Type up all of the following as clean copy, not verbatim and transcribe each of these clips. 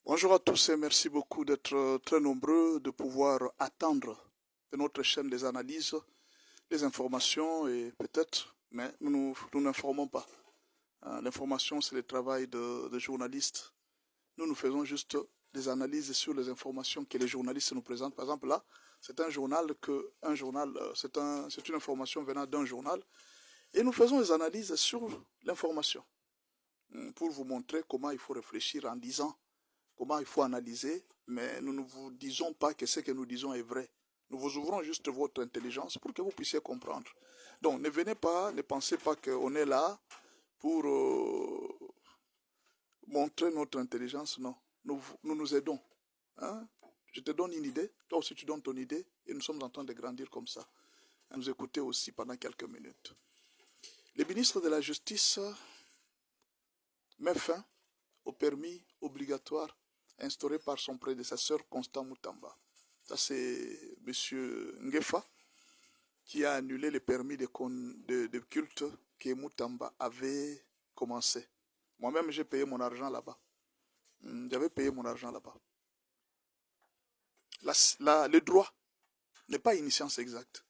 Bonjour à tous et merci beaucoup d'être très nombreux, de pouvoir attendre de notre chaîne les analyses, les informations et peut-être, mais nous n'informons pas. L'information, c'est le travail de journalistes. Nous faisons juste des analyses sur les informations que les journalistes nous présentent. Par exemple, là, c'est c'est une information venant d'un journal et nous faisons des analyses sur l'information pour vous montrer comment il faut réfléchir en disant comment il faut analyser, mais nous ne vous disons pas que ce que nous disons est vrai. Nous vous ouvrons juste votre intelligence pour que vous puissiez comprendre. Donc ne venez pas, ne pensez pas qu'on est là pour montrer notre intelligence, non. Nous aidons. Hein? Je te donne une idée, toi aussi tu donnes ton idée, et nous sommes en train de grandir comme ça. À nous écouter aussi pendant quelques minutes. Le ministre de la Justice met fin au permis obligatoire instauré par son prédécesseur Constant Moutamba. Ça, c'est M. Ngefa qui a annulé le permis de culte que Moutamba avait commencé. Moi-même, j'ai payé mon argent là-bas. J'avais payé mon argent là-bas. Le droit n'est pas une science exacte.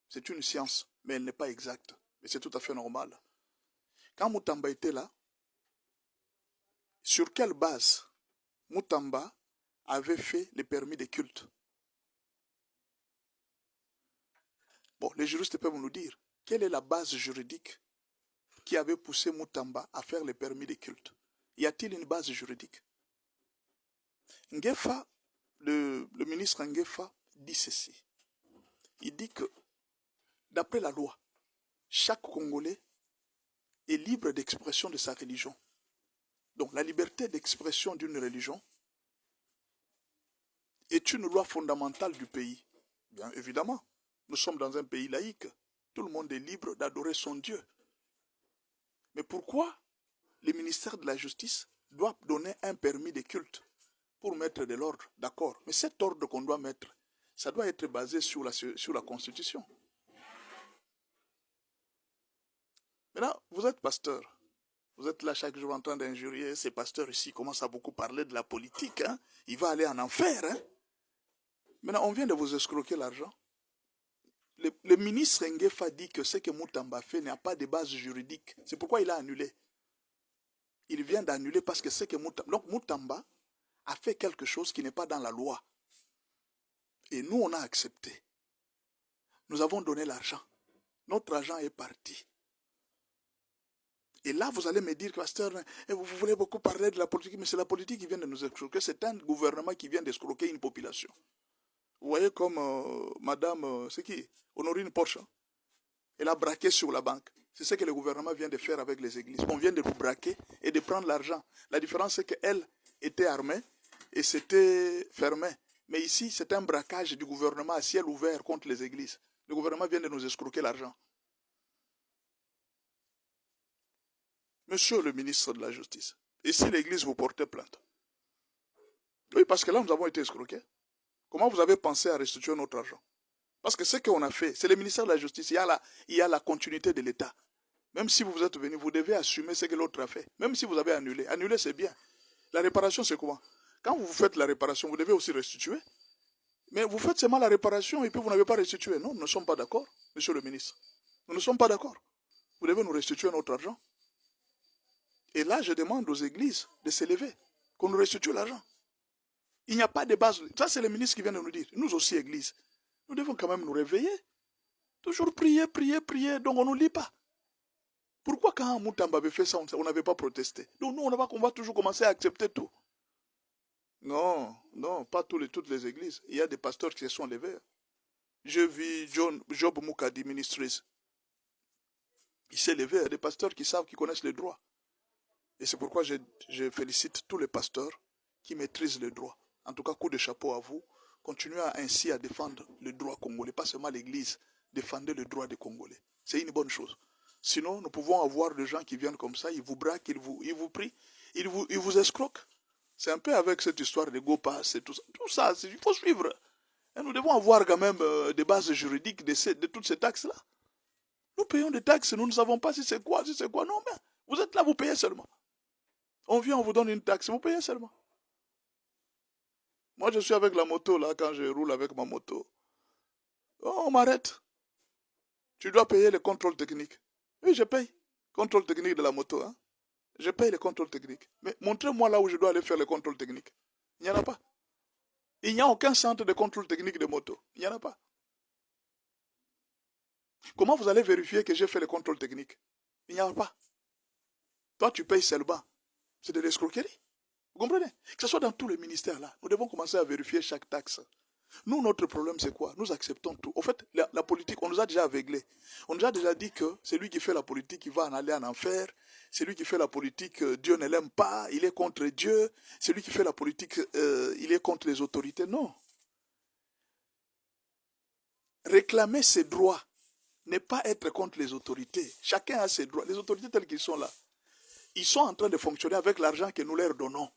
C'est une science, mais elle n'est pas exacte. Mais c'est tout à fait normal. Quand Moutamba était là, sur quelle base Moutamba avait fait le permis de culte? Bon, les juristes peuvent nous dire, quelle est la base juridique qui avait poussé Moutamba à faire le permis de culte? Y a-t-il une base juridique? Ngefa, le ministre Ngefa dit ceci. Il dit que, d'après la loi, chaque Congolais est libre d'expression de sa religion. Donc la liberté d'expression d'une religion est une loi fondamentale du pays. Bien évidemment, nous sommes dans un pays laïque. Tout le monde est libre d'adorer son Dieu. Mais pourquoi le ministère de la Justice doit donner un permis de culte pour mettre de l'ordre? D'accord. Mais cet ordre qu'on doit mettre, ça doit être basé sur la Constitution. Maintenant, vous êtes pasteur. Vous êtes là chaque jour en train d'injurier ces pasteurs ici. Commencent à beaucoup parler de la politique. Hein? Il va aller en enfer. Hein? Maintenant, on vient de vous escroquer l'argent. Le ministre Ngefa dit que ce que Moutamba fait n'a pas de base juridique. C'est pourquoi il a annulé. Il vient d'annuler parce que ce que Moutamba... Donc Moutamba a fait quelque chose qui n'est pas dans la loi. Et nous, on a accepté. Nous avons donné l'argent. Notre argent est parti. Et là, vous allez me dire, pasteur, vous voulez beaucoup parler de la politique, mais c'est la politique qui vient de nous escroquer. C'est un gouvernement qui vient d'escroquer une population. Vous voyez comme madame, c'est qui? Honorine Porsche. Elle a braqué sur la banque. C'est ce que le gouvernement vient de faire avec les églises. On vient de nous braquer et de prendre l'argent. La différence, c'est qu'elle était armée et c'était fermé. Mais ici, c'est un braquage du gouvernement à ciel ouvert contre les églises. Le gouvernement vient de nous escroquer l'argent. Monsieur le ministre de la Justice, et si l'église vous portait plainte? Oui, parce que là, nous avons été escroqués. Comment vous avez pensé à restituer notre argent? Parce que ce qu'on a fait, c'est le ministère de la Justice. Il y a la continuité de l'État. Même si vous êtes venu, vous devez assumer ce que l'autre a fait. Même si vous avez annulé. Annuler, c'est bien. La réparation, c'est comment? Quand vous faites la réparation, vous devez aussi restituer. Mais vous faites seulement la réparation et puis vous n'avez pas restitué. Non, nous ne sommes pas d'accord, monsieur le ministre. Nous ne sommes pas d'accord. Vous devez nous restituer notre argent. Et là, je demande aux églises de s'élever, qu'on nous restitue l'argent. Il n'y a pas de base. Ça, c'est le ministre qui vient de nous dire. Nous aussi, église. Nous devons quand même nous réveiller. Toujours prier, prier, prier. Donc on ne nous lit pas. Pourquoi quand Moutamba avait fait ça, on n'avait pas protesté? Donc nous, on va toujours commencer à accepter tout. Non, non, pas toutes les églises. Il y a des pasteurs qui se sont levés. Je vis Job Moukadi Ministries. Il s'est levé. Il y a des pasteurs qui savent, qui connaissent les droits. Et c'est pourquoi je félicite tous les pasteurs qui maîtrisent le droit. En tout cas, coup de chapeau à vous. Continuez ainsi à défendre le droit congolais, pas seulement l'Église. Défendez le droit des Congolais. C'est une bonne chose. Sinon, nous pouvons avoir des gens qui viennent comme ça, ils vous braquent, ils vous prient, ils vous escroquent. C'est un peu avec cette histoire de GoPass et tout ça. Tout ça, il faut suivre. Et nous devons avoir quand même des bases juridiques de toutes ces taxes-là. Nous payons des taxes, nous ne savons pas si c'est quoi. Non, mais vous êtes là, vous payez seulement. On vient, on vous donne une taxe, vous payez seulement. Moi, je suis avec la moto, là, quand je roule avec ma moto. Oh, on m'arrête. Tu dois payer le contrôle technique. Oui, je paye. Contrôle technique de la moto. Hein. Je paye le contrôle technique. Mais montrez-moi là où je dois aller faire le contrôle technique. Il n'y en a pas. Il n'y a aucun centre de contrôle technique de moto. Il n'y en a pas. Comment vous allez vérifier que j'ai fait le contrôle technique? Il n'y en a pas. Toi, tu payes seulement. C'est de l'escroquerie. Vous comprenez? Que ce soit dans tous les ministères là, nous devons commencer à vérifier chaque taxe. Nous, notre problème, c'est quoi? Nous acceptons tout. Au fait, la politique, on nous a déjà aveuglés. On nous a déjà dit que c'est lui qui fait la politique qui va en aller en enfer. C'est lui qui fait la politique, Dieu ne l'aime pas, il est contre Dieu. C'est lui qui fait la politique, il est contre les autorités. Non. Réclamer ses droits n'est pas être contre les autorités. Chacun a ses droits. Les autorités telles qu'ils sont là, ils sont en train de fonctionner avec l'argent que nous leur donnons.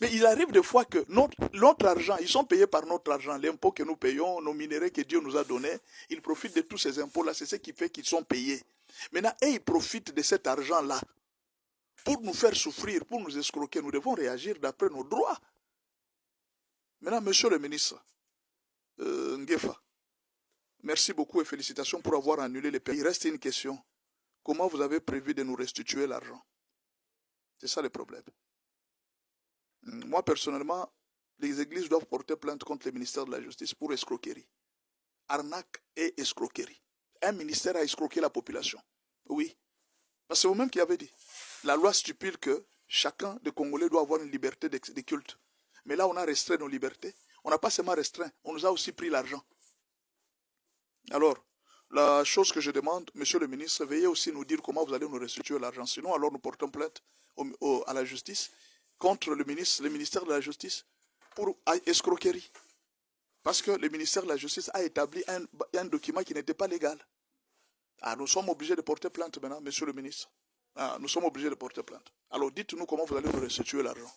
Mais il arrive des fois que notre argent, ils sont payés par notre argent, l'impôt que nous payons, nos minéraux que Dieu nous a donnés, ils profitent de tous ces impôts-là, c'est ce qui fait qu'ils sont payés. Maintenant, ils profitent de cet argent-là pour nous faire souffrir, pour nous escroquer. Nous devons réagir d'après nos droits. Maintenant, monsieur le ministre, Ngefa, merci beaucoup et félicitations pour avoir annulé les paiements. Il reste une question. Comment vous avez prévu de nous restituer l'argent? C'est ça le problème. Moi, personnellement, les églises doivent porter plainte contre le ministère de la Justice pour escroquerie. Arnaque et escroquerie. Un ministère a escroqué la population. Oui. Parce que c'est vous-même qui avez dit. La loi stipule que chacun des Congolais doit avoir une liberté de culte. Mais là, on a restreint nos libertés. On n'a pas seulement restreint, on nous a aussi pris l'argent. Alors, la chose que je demande, monsieur le ministre, veuillez aussi nous dire comment vous allez nous restituer l'argent. Sinon, alors nous portons plainte à la justice contre le ministère de la Justice pour escroquerie. Parce que le ministère de la Justice a établi un document qui n'était pas légal. Ah, nous sommes obligés de porter plainte maintenant, monsieur le ministre. Ah, nous sommes obligés de porter plainte. Alors dites-nous comment vous allez nous restituer l'argent.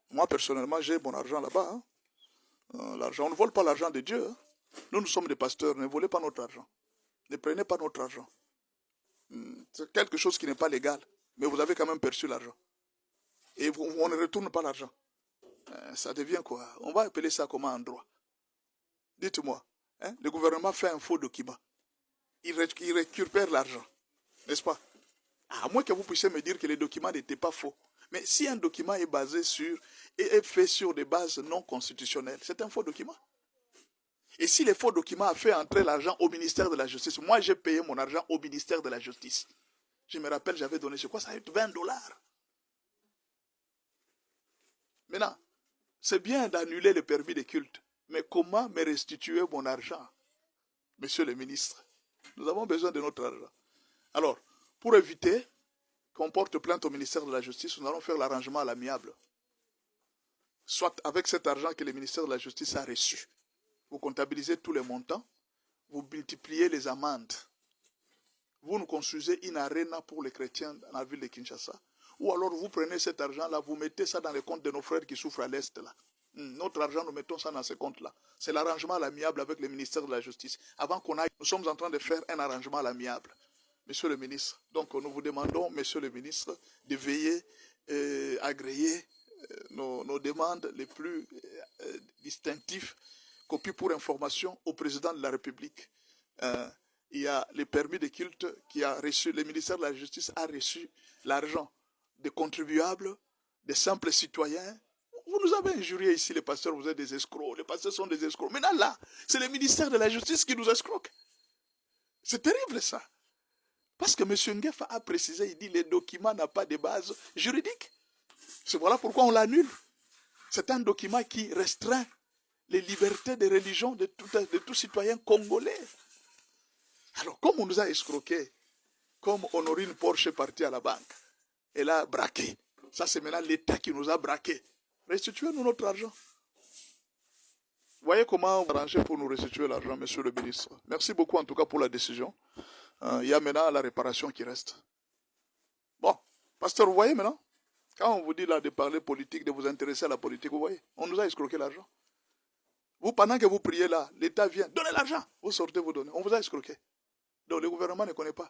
Moi, personnellement, j'ai mon argent là-bas. Hein. L'argent, on ne vole pas l'argent de Dieu. Hein. Nous sommes des pasteurs, ne volez pas notre argent. Ne prenez pas notre argent. C'est quelque chose qui n'est pas légal, mais vous avez quand même perçu l'argent. Et on ne retourne pas l'argent. Ça devient quoi? On va appeler ça comment en droit? Dites-moi. Hein? Le gouvernement fait un faux document. Il récupère l'argent. N'est-ce pas? À moins que vous puissiez me dire que le document n'était pas faux. Mais si un document est basé sur et est fait sur des bases non constitutionnelles, c'est un faux document. Et si le faux document a fait entrer l'argent au ministère de la Justice, moi j'ai payé mon argent au ministère de la Justice. Je me rappelle, j'avais donné, je crois, ça a été $20. Maintenant, c'est bien d'annuler le permis de culte, mais comment me restituer mon argent? Monsieur le ministre, nous avons besoin de notre argent. Alors, pour éviter qu'on porte plainte au ministère de la Justice, nous allons faire l'arrangement à l'amiable. Soit avec cet argent que le ministère de la Justice a reçu, vous comptabilisez tous les montants, vous multipliez les amendes. Vous nous construisez une arène pour les chrétiens dans la ville de Kinshasa. Ou alors vous prenez cet argent-là, vous mettez ça dans les comptes de nos frères qui souffrent à l'Est. Là. Notre argent, nous mettons ça dans ces comptes-là. C'est l'arrangement à l'amiable avec le ministère de la Justice. Avant qu'on aille, nous sommes en train de faire un arrangement à l'amiable. Monsieur le ministre, donc nous vous demandons, monsieur le ministre, de veiller, agréer nos demandes les plus distinctives, copie pour information au président de la République. Il y a les permis de culte qui a reçu, le ministère de la Justice a reçu l'argent des contribuables, des simples citoyens. Vous nous avez injurié ici, les pasteurs, vous êtes des escrocs. Les pasteurs sont des escrocs. Maintenant là, c'est le ministère de la Justice qui nous escroque. C'est terrible ça. Parce que M. Ngefa a précisé, il dit le document n'a pas de base juridique. C'est voilà pourquoi on l'annule. C'est un document qui restreint les libertés de religion de tout citoyen congolais. Alors, comme on nous a escroqués, comme Honorine Porsche est partie à la banque, elle a braqué. Ça, c'est maintenant l'État qui nous a braqués. Restituez-nous notre argent. Voyez comment on va arranger pour nous restituer l'argent, monsieur le ministre. Merci beaucoup en tout cas pour la décision. Il y a maintenant la réparation qui reste. Bon, pasteur, vous voyez maintenant, quand on vous dit là de parler politique, de vous intéresser à la politique, vous voyez, on nous a escroqué l'argent. Vous, pendant que vous priez là, l'État vient, donnez l'argent. Vous sortez, vous donnez. On vous a escroqué. Donc le gouvernement ne connaît pas.